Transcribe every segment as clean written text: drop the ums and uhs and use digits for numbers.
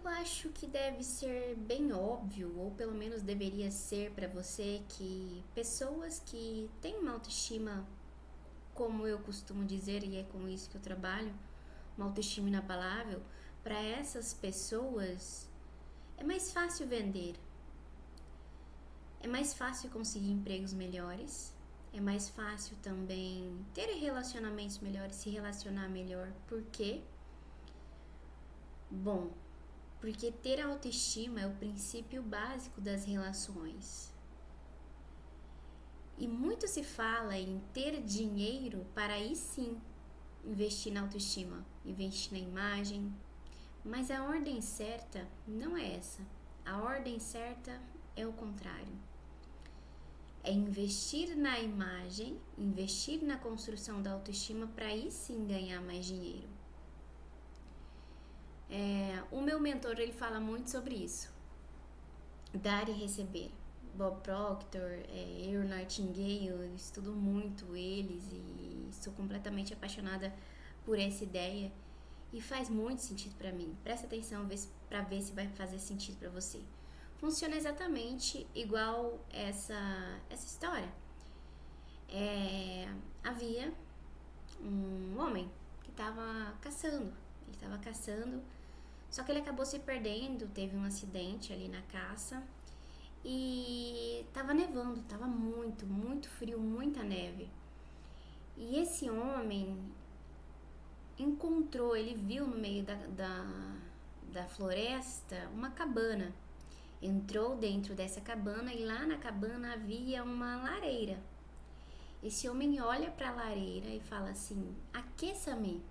Eu acho que deve ser bem óbvio, ou pelo menos deveria ser para você, que pessoas que têm uma autoestima, como eu costumo dizer, e é com isso que eu trabalho, uma autoestima inabalável, para essas pessoas é mais fácil vender, é mais fácil conseguir empregos melhores, é mais fácil também ter relacionamentos melhores, se relacionar melhor. Por quê? Bom, porque ter autoestima é o princípio básico das relações. E muito se fala em ter dinheiro para aí sim investir na autoestima, investir na imagem. Mas a ordem certa não é essa. A ordem certa é o contrário. É investir na imagem, investir na construção da autoestima para aí sim ganhar mais dinheiro. O meu mentor, ele fala muito sobre isso. Dar e receber. Bob Proctor, Earl Nightingale, eu estudo muito eles e sou completamente apaixonada por essa ideia e faz muito sentido para mim. Presta atenção para ver se vai fazer sentido para você. Funciona exatamente igual essa história. Havia um homem que estava caçando. Ele estava caçando, só que ele acabou se perdendo, teve um acidente ali na caça. E tava nevando, tava muito, muito frio, muita neve. E esse homem encontrou, ele viu no meio da floresta uma cabana. Entrou dentro dessa cabana e lá na cabana havia uma lareira. Esse homem olha para a lareira e fala assim: aqueça-me,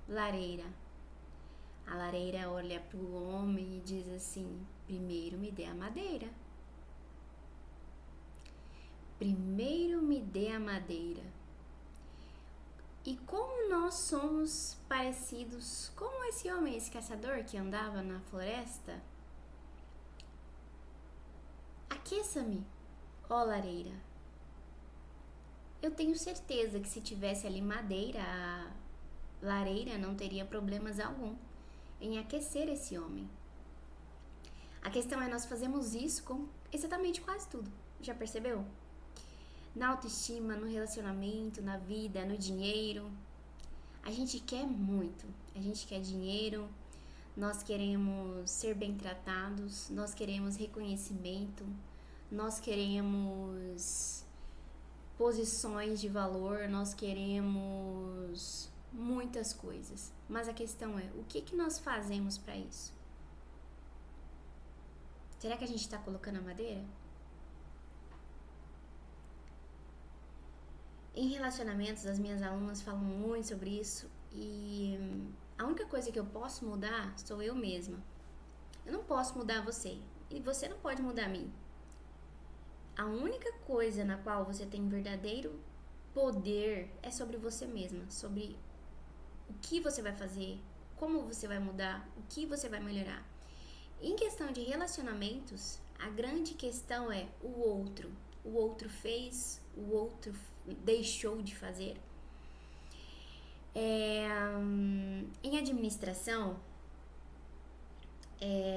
lareira. A lareira olha para o homem e diz assim: primeiro me dê a madeira. Primeiro me dê a madeira. E como nós somos parecidos com esse homem, esse caçador que andava na floresta? Aqueça-me, ó lareira. Eu tenho certeza que se tivesse ali madeira, a lareira não teria problemas algum em aquecer esse homem. A questão é, nós fazemos isso com exatamente quase tudo. Já percebeu? Na autoestima, no relacionamento, na vida, no dinheiro. A gente quer muito, a gente quer dinheiro, nós queremos ser bem tratados, nós queremos reconhecimento, nós queremos posições de valor, nós queremos muitas coisas. Mas a questão é, o que nós fazemos para isso? Será que a gente está colocando a madeira? Em relacionamentos, as minhas alunas falam muito sobre isso e a única coisa que eu posso mudar sou eu mesma. Eu não posso mudar você e você não pode mudar mim. A única coisa na qual você tem verdadeiro poder é sobre você mesma, sobre o que você vai fazer, como você vai mudar, o que você vai melhorar. Em questão de relacionamentos, a grande questão é o outro. O outro fez, o outro deixou de fazer. Em administração,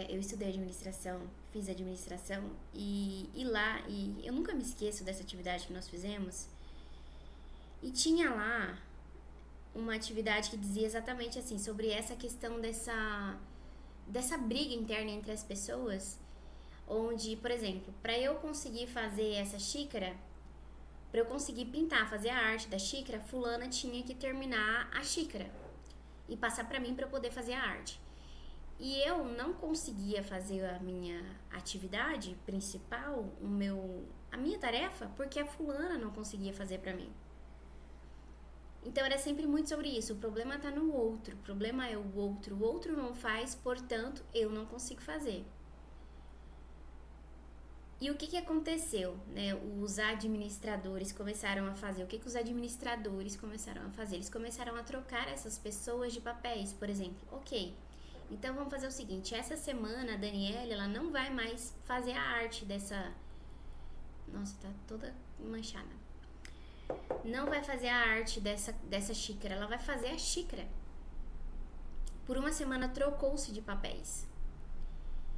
eu estudei administração, fiz administração e lá, e eu nunca me esqueço dessa atividade que nós fizemos. E tinha lá uma atividade que dizia exatamente assim, sobre essa questão dessa briga interna entre as pessoas, onde, por exemplo, para eu conseguir fazer essa xícara, para eu conseguir pintar, fazer a arte da xícara, fulana tinha que terminar a xícara e passar para mim para eu poder fazer a arte. E eu não conseguia fazer a minha atividade principal, a minha tarefa, porque a fulana não conseguia fazer para mim. Então era sempre muito sobre isso, o problema tá no outro, o problema é o outro não faz, portanto eu não consigo fazer. E o que aconteceu, né? Os administradores começaram a fazer. O que os administradores começaram a fazer? Eles começaram a trocar essas pessoas de papéis, por exemplo. Ok, então vamos fazer o seguinte, essa semana a Daniela, ela não vai mais fazer a arte dessa... Nossa, tá toda manchada. Não vai fazer a arte dessa xícara, ela vai fazer a xícara. Por uma semana trocou-se de papéis.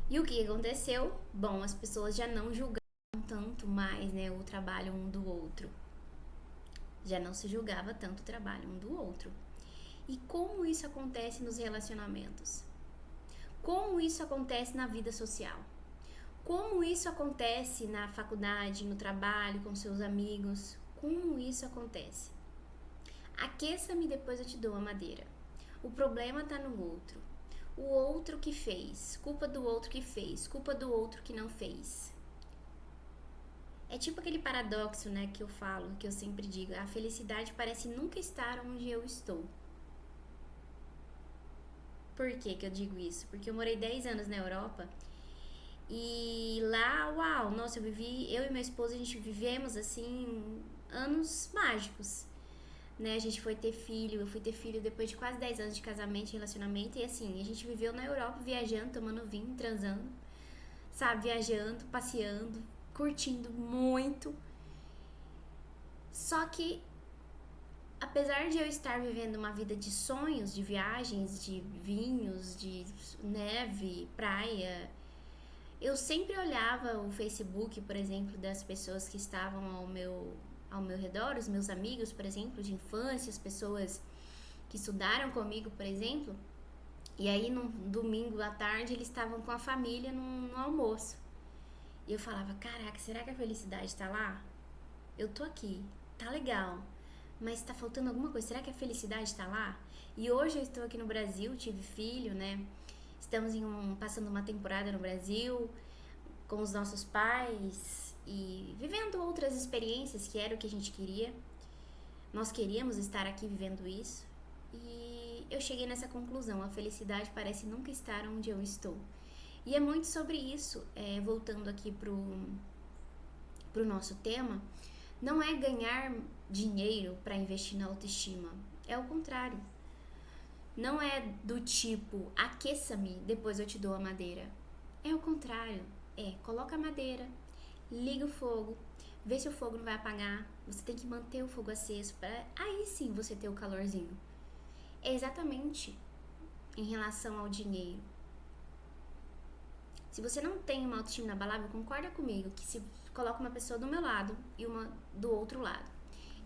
E o que aconteceu? Bom, as pessoas já não julgavam tanto mais, né, o trabalho um do outro. Já não se julgava tanto o trabalho um do outro. E como isso acontece nos relacionamentos? Como isso acontece na vida social? Como isso acontece na faculdade, no trabalho, com seus amigos? Como isso acontece? Aqueça-me, depois eu te dou a madeira. O problema tá no outro. O outro que fez. Culpa do outro que fez. Culpa do outro que não fez. É tipo aquele paradoxo, né, que eu falo, que eu sempre digo. A felicidade parece nunca estar onde eu estou. Por que eu digo isso? Porque eu morei 10 anos na Europa e lá, uau, nossa, eu e meu esposo, a gente vivemos, assim, anos mágicos, né? A gente foi ter filho, eu fui ter filho depois de quase 10 anos de casamento e relacionamento. E assim, a gente viveu na Europa viajando, tomando vinho, transando, sabe? Viajando, passeando, curtindo muito. Só que, apesar de eu estar vivendo uma vida de sonhos, de viagens, de vinhos, de neve, praia, eu sempre olhava o Facebook, por exemplo, das pessoas que estavam ao meu redor, os meus amigos, por exemplo, de infância, as pessoas que estudaram comigo, por exemplo. E aí, num domingo à tarde, eles estavam com a família no almoço. E eu falava, caraca, será que a felicidade tá lá? Eu tô aqui, tá legal, mas tá faltando alguma coisa. Será que a felicidade tá lá? E hoje eu estou aqui no Brasil, tive filho, né? Estamos passando uma temporada no Brasil com os nossos pais e vivendo outras experiências que era o que a gente queria. Nós queríamos estar aqui vivendo isso. E eu cheguei nessa conclusão, a felicidade parece nunca estar onde eu estou. E é muito sobre isso, voltando aqui pro nosso tema, não é ganhar dinheiro para investir na autoestima, é o contrário. Não é do tipo, aqueça-me, depois eu te dou a madeira. É o contrário, coloca a madeira, liga o fogo, vê se o fogo não vai apagar, você tem que manter o fogo aceso para aí sim você ter o calorzinho. É exatamente em relação ao dinheiro. Se você não tem uma autoestima inabalável, concorda comigo que se coloca uma pessoa do meu lado e uma do outro lado.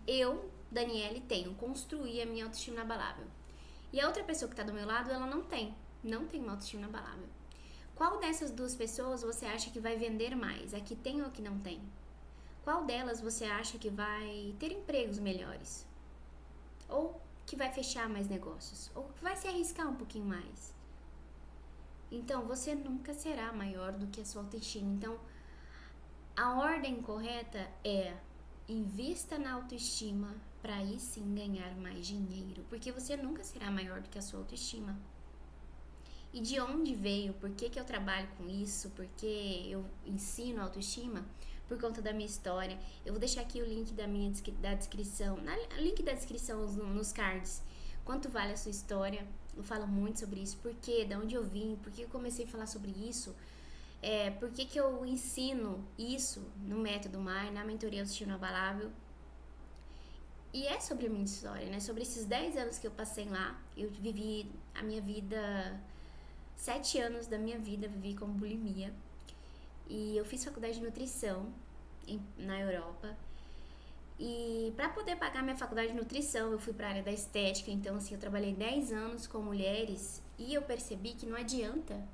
Eu, Daniele, construí a minha autoestima inabalável. E a outra pessoa que está do meu lado, ela não tem uma autoestima inabalável. Qual dessas duas pessoas você acha que vai vender mais? A que tem ou a que não tem? Qual delas você acha que vai ter empregos melhores? Ou que vai fechar mais negócios? Ou que vai se arriscar um pouquinho mais? Então, você nunca será maior do que a sua autoestima. Então, a ordem correta é: invista na autoestima para aí sim ganhar mais dinheiro, porque você nunca será maior do que a sua autoestima. E de onde veio? Por que eu trabalho com isso? Por que eu ensino autoestima? Por conta da minha história. Eu vou deixar aqui o link da descrição, link da descrição nos cards. Quanto vale a sua história? Eu falo muito sobre isso. Por quê? Da onde eu vim? Por que eu comecei a falar sobre isso? Por que eu ensino isso no Método MAI, na mentoria Autoestima Inabalável? E é sobre a minha história, né? Sobre esses 10 anos que eu passei lá. Eu vivi a minha vida, 7 anos da minha vida vivi com bulimia. E eu fiz faculdade de nutrição na Europa. E para poder pagar minha faculdade de nutrição, eu fui para a área da estética. Então, assim, eu trabalhei 10 anos com mulheres e eu percebi que não adianta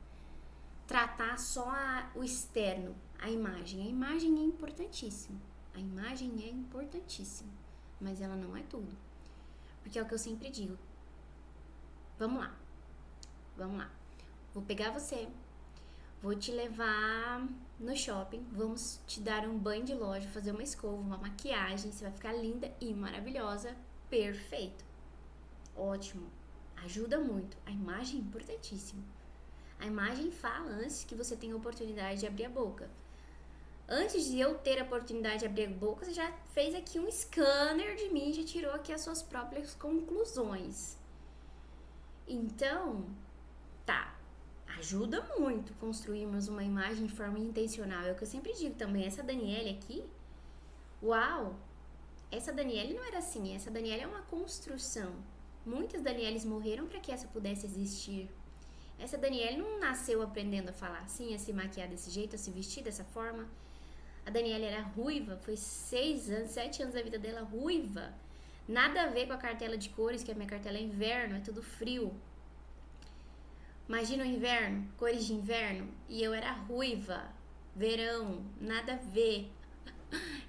tratar só o externo, a imagem. A imagem é importantíssima. A imagem é importantíssima, mas ela não é tudo. Porque é o que eu sempre digo. Vamos lá. Vou pegar você, vou te levar no shopping, vamos te dar um banho de loja, fazer uma escova, uma maquiagem, você vai ficar linda e maravilhosa, perfeito. Ótimo. Ajuda muito. A imagem é importantíssima. A imagem fala antes que você tenha a oportunidade de abrir a boca. Antes de eu ter a oportunidade de abrir a boca, você já fez aqui um scanner de mim, já tirou aqui as suas próprias conclusões. Então, ajuda muito construirmos uma imagem de forma intencional. É o que eu sempre digo também. Essa Daniele aqui, uau! Essa Daniele não era assim. Essa Daniele é uma construção. Muitas Danieles morreram para que essa pudesse existir. Essa Daniele não nasceu aprendendo a falar assim, a se maquiar desse jeito, a se vestir dessa forma. A Daniele era ruiva, foi 6 anos, 7 anos da vida dela ruiva. Nada a ver com a cartela de cores, que a minha cartela é inverno, é tudo frio. Imagina o inverno, cores de inverno, e eu era ruiva, verão, nada a ver.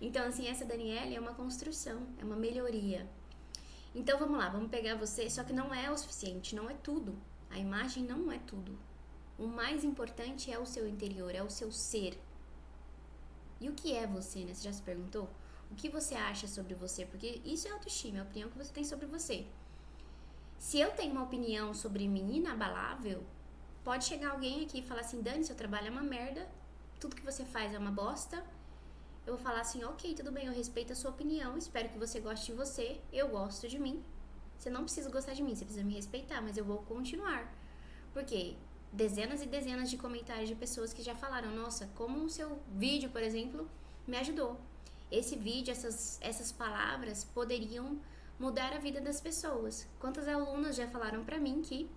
Então, assim, essa Daniele é uma construção, é uma melhoria. Então, vamos lá, vamos pegar você, só que não é o suficiente, não é tudo. A imagem não é tudo. O mais importante é o seu interior, é o seu ser. E o que é você, né? Você já se perguntou? O que você acha sobre você? Porque isso é autoestima, é a opinião que você tem sobre você. Se eu tenho uma opinião sobre mim inabalável, pode chegar alguém aqui e falar assim, Dani, seu trabalho é uma merda, tudo que você faz é uma bosta. Eu vou falar assim, ok, tudo bem, eu respeito a sua opinião, espero que você goste de você, eu gosto de mim. Você não precisa gostar de mim, você precisa me respeitar, mas eu vou continuar. Porque dezenas e dezenas de comentários de pessoas que já falaram, nossa, como o seu vídeo, por exemplo, me ajudou. Esse vídeo, essas palavras poderiam mudar a vida das pessoas. Quantas alunas já falaram pra mim que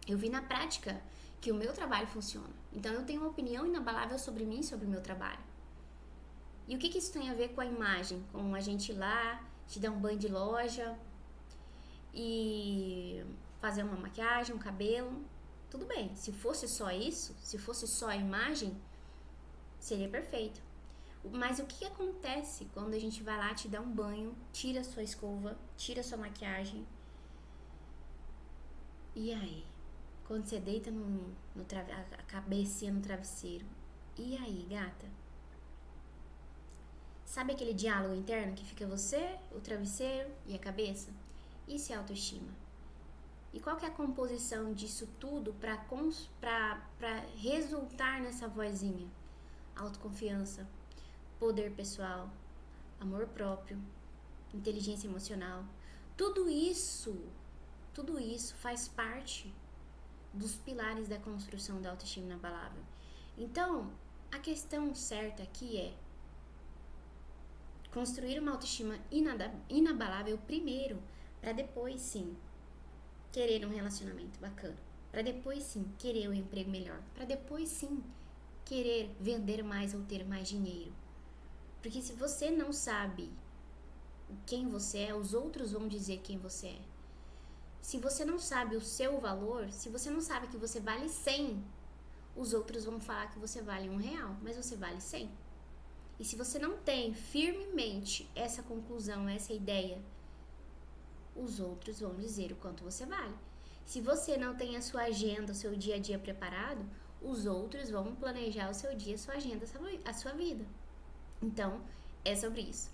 eu vi na prática que o meu trabalho funciona. Então eu tenho uma opinião inabalável sobre mim, sobre o meu trabalho. E o que isso tem a ver com a imagem? Com a gente ir lá, te dar um banho de loja e fazer uma maquiagem, um cabelo. Tudo bem, se fosse só isso, se fosse só a imagem, seria perfeito. Mas o que acontece quando a gente vai lá, te dá um banho, tira a sua escova, tira a sua maquiagem? E aí? Quando você deita a cabecinha no travesseiro, e aí, gata? Sabe aquele diálogo interno que fica você, o travesseiro e a cabeça? Isso é autoestima. E qual que é a composição disso tudo para resultar nessa vozinha? Autoconfiança, poder pessoal, amor próprio, inteligência emocional. Tudo isso faz parte dos pilares da construção da autoestima inabalável. Então, a questão certa aqui é construir uma autoestima inabalável primeiro, para depois sim querer um relacionamento bacana, para depois sim querer um emprego melhor, para depois sim querer vender mais ou ter mais dinheiro. Porque se você não sabe quem você é, os outros vão dizer quem você é. Se você não sabe o seu valor, se você não sabe que você vale 100, os outros vão falar que você vale R$1, mas você vale 100. E se você não tem firmemente essa conclusão, essa ideia, os outros vão dizer o quanto você vale. Se você não tem a sua agenda, o seu dia a dia preparado, os outros vão planejar o seu dia, a sua agenda, a sua vida. Então, é sobre isso.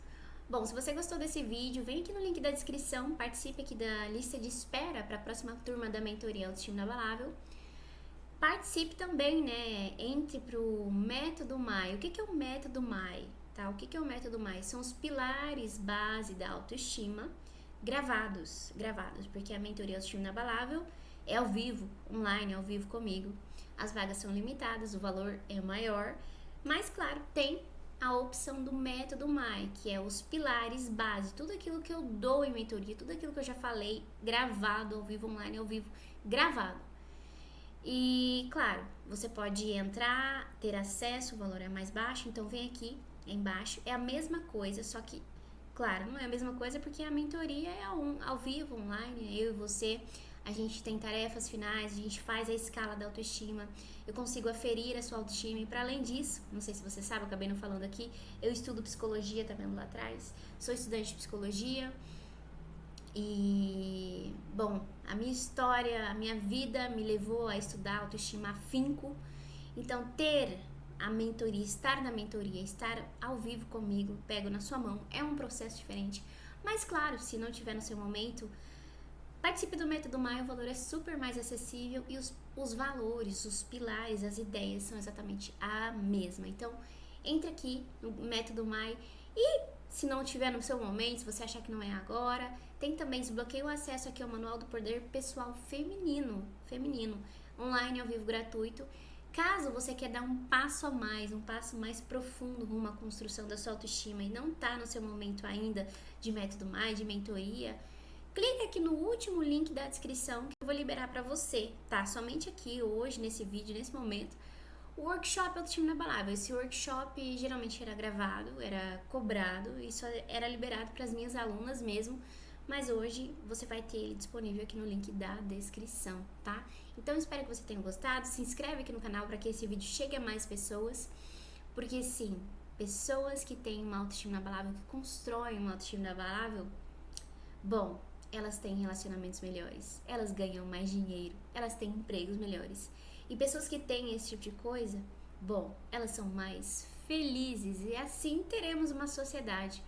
Bom, se você gostou desse vídeo, vem aqui no link da descrição, participe aqui da lista de espera para a próxima turma da mentoria Autoestima Inabalável. Participe também, né? Entre pro Método MAI. O que é o Método MAI? Tá? O que é o Método MAI? São os pilares base da autoestima gravados, porque a mentoria Autoestima Inabalável é ao vivo, online, ao vivo comigo. As vagas são limitadas, o valor é maior, mas claro, tem a opção do Método MAI, que é os pilares base, tudo aquilo que eu dou em mentoria, tudo aquilo que eu já falei, gravado, ao vivo, online, ao vivo, gravado. E, claro, você pode entrar, ter acesso, o valor é mais baixo, então vem aqui embaixo, é a mesma coisa, só que, claro, não é a mesma coisa porque a mentoria é ao vivo, online, eu e você, a gente tem tarefas finais, a gente faz a escala da autoestima, eu consigo aferir a sua autoestima e para além disso, não sei se você sabe, eu acabei não falando aqui, eu estudo psicologia, tá vendo lá atrás, sou estudante de psicologia e, bom, a minha história, a minha vida me levou a estudar autoestima afinco, então ter a mentoria, estar na mentoria, estar ao vivo comigo, pego na sua mão, é um processo diferente, mas claro, se não tiver no seu momento, participe do Método MAI, o valor é super mais acessível e os valores, os pilares, as ideias são exatamente a mesma. Então, entre aqui no Método MAI e se não tiver no seu momento, se você achar que não é agora, tem também desbloqueio o acesso aqui ao Manual do Poder Pessoal Feminino, online, ao vivo, gratuito. Caso você quer dar um passo a mais, um passo mais profundo rumo à construção da sua autoestima e não tá no seu momento ainda de Método MAI, de mentoria, clica aqui no último link da descrição que eu vou liberar pra você, tá? Somente aqui, hoje, nesse vídeo, nesse momento, o workshop Autoestima Inabalável. Esse workshop geralmente era gravado, era cobrado e só era liberado para as minhas alunas mesmo, mas hoje você vai ter ele disponível aqui no link da descrição, tá? Então espero que você tenha gostado, se inscreve aqui no canal para que esse vídeo chegue a mais pessoas, porque sim, pessoas que têm uma autoestima inabalável, que constroem uma autoestima inabalável, bom, elas têm relacionamentos melhores, elas ganham mais dinheiro, elas têm empregos melhores. E pessoas que têm esse tipo de coisa, bom, elas são mais felizes e assim teremos uma sociedade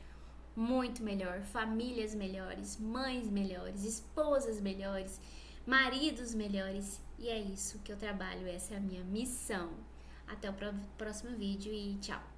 muito melhor, famílias melhores, mães melhores, esposas melhores, maridos melhores. E é isso que eu trabalho, essa é a minha missão. Até o próximo vídeo e tchau!